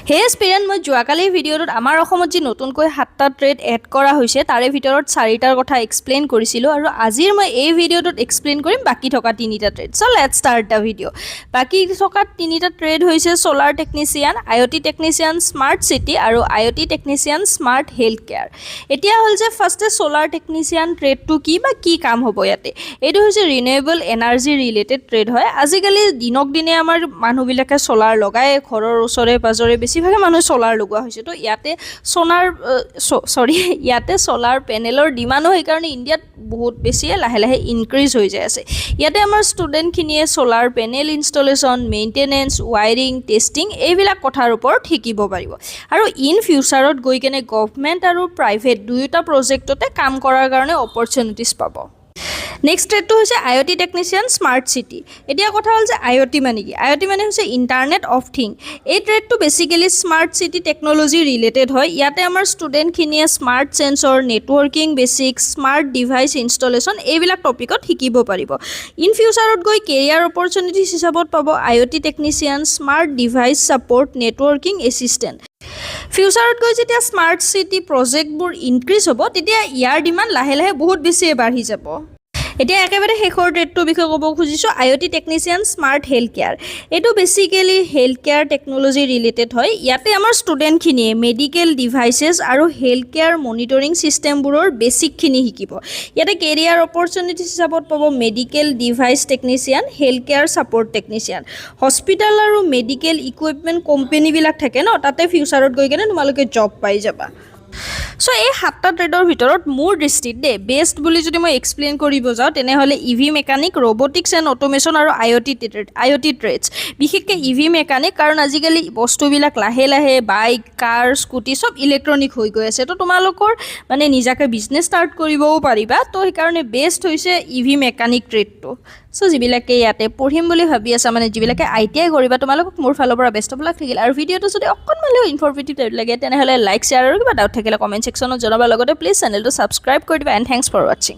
হে স্পিৰেণ্ট মই যোৱাকালি ভিডিঅ'টোত আমাৰ অসমত যি নতুনকৈ 7টা ট্ৰেড এড কৰা হৈছে তাৰে ভিতৰত 4টাৰ কথা এক্সপ্লেইন কৰিছিলোঁ আৰু আজিৰ মই এই ভিডিঅ'টোত এক্সপ্লেইন কৰিম বাকি থকা 3টা trade. So let's start the video'. বাকি থকা 3টা ট্ৰেড হৈছে solar technician, IOT technician, smart city আৰু IOT technician smart health care. এতিয়া হ'ল যে ফাৰ্ষ্টে সোলাৰ টেকনিচিয়ান ট্ৰেডটো কি বা কি কাম হ'ব ইয়াতে। এইটো হৈছে ৰিনিউৱেবল এনাৰ্জি ৰিলেটেড ট্ৰেড হয়। আজিকালি দিনক দিনে আমাৰ মানুহবিলাকে সোলাৰ লগায়, ঘৰৰ ওচৰে পাজৰে বেছিভাগে মানুহ সোলাৰ লগোৱা হৈছে। তো ইয়াতে সোলাৰ পেনেলৰ ডিমাণ্ডো সেইকাৰণে ইণ্ডিয়াত বহুত বেছিয়ে লাহে লাহে ইনক্ৰিজ হৈ যায় আছে। ইয়াতে আমাৰ ষ্টুডেণ্টখিনিয়ে solar panel installation, maintenance, wiring, testing এইবিলাক কথাৰ ওপৰত শিকিব পাৰিব আৰু ইন ফিউচাৰত গৈ কেনে গভৰ্ণমেণ্ট আৰু প্ৰাইভেট দুয়োটা প্ৰজেক্টতে কাম কৰাৰ কাৰণে অপৰচুনিটিছ পাব। নেক্সট ট্ৰেডটো হৈছে IOT টেকনিচিয়ান স্মাৰ্ট চিটি। এতিয়া কথা হ'ল যে IOT মানে কি? IOT মানে হৈছে ইণ্টাৰনেট অফ থিং। এই ট্ৰেডটো basically smart city technology related হয়। ইয়াতে আমাৰ ষ্টুডেণ্টখিনিয়ে smart sensor, networking basic, smart device installation এইবিলাক টপিকত শিকিব পাৰিব। ইন ফিউচাৰত গৈ কেৰিয়াৰ অপৰচুনিটিছ হিচাপত পাব IOT technician, smart device support, networking assistant. ফিউচাৰত গৈ যেতিয়া স্মাৰ্ট চিটি প্ৰজেক্টবোৰ ইনক্ৰিজ হ'ব তেতিয়া ইয়াৰ ডিমাণ্ড লাহে লাহে বহুত বেছিয়ে বাঢ়ি যাব। এতিয়া একেবাৰে শেষৰ ট্ৰেডটোৰ বিষয়ে ক'ব খুজিছোঁ IOT technician smart health care. এইটো basically health care technology related হয়। ইয়াতে আমাৰ ষ্টুডেণ্টখিনিয়ে মেডিকেল ডিভাইচেছ আৰু হেল্থ কেয়াৰ মনিটৰিং ছিষ্টেমবোৰৰ বেছিকখিনি শিকিব। ইয়াতে কেৰিয়াৰ অপৰচুনিটিছ হিচাপত পাব medical device technician, health care support technician. Hospital আৰু মেডিকেল ইকুইপমেণ্ট কোম্পেনীবিলাক থাকে ন, তাতে ফিউচাৰত গৈ কেনে তোমালোকে জব পাই যাবা। সো এই 7টা ট্ৰেডৰ ভিতৰত মোৰ দৃষ্টিত বেষ্ট বুলি যদি মই এক্সপ্লেইন কৰিব যাওঁ তেনেহ'লে EV mechanic, robotics and automation আৰু IOT ট্ৰেডছ। বিশেষকৈ EV মেকানিক, কাৰণ আজিকালি বস্তুবিলাক লাহে লাহে বাইক, কাৰ, স্কুটি চব ইলেক্ট্ৰনিক হৈ গৈ আছে। তো তোমালোকৰ মানে নিজাকৈ বিজনেছ ষ্টাৰ্ট কৰিবও পাৰিবা। তো সেইকাৰণে বেষ্ট হৈছে EV মেকানিক ট্ৰেডটো। সো যিবিলাকে ইয়াতে পঢ়িম বুলি ভাবি আছা, মানে যিবিলাকে ITI কৰিবা, তোমালোকক মোৰ ফালৰ পৰা বেষ্ট অফ লাক থাকিল। আৰু ভিডিঅ'টো যদি অকণমান হ'লেও ইনফৰ্মেটিভ লাগে তেনেহ'লে লাইক, শ্বেয়াৰ আৰু কিবা ডাউট থাকিলে কমেণ্ট ছেকশ্যনত জনাবা। লগতে প্লিজ চেনেলটো ছাবস্ক্ৰাইব কৰি দিবা। এণ্ড থেংকছ ফৰ ৱাচিং।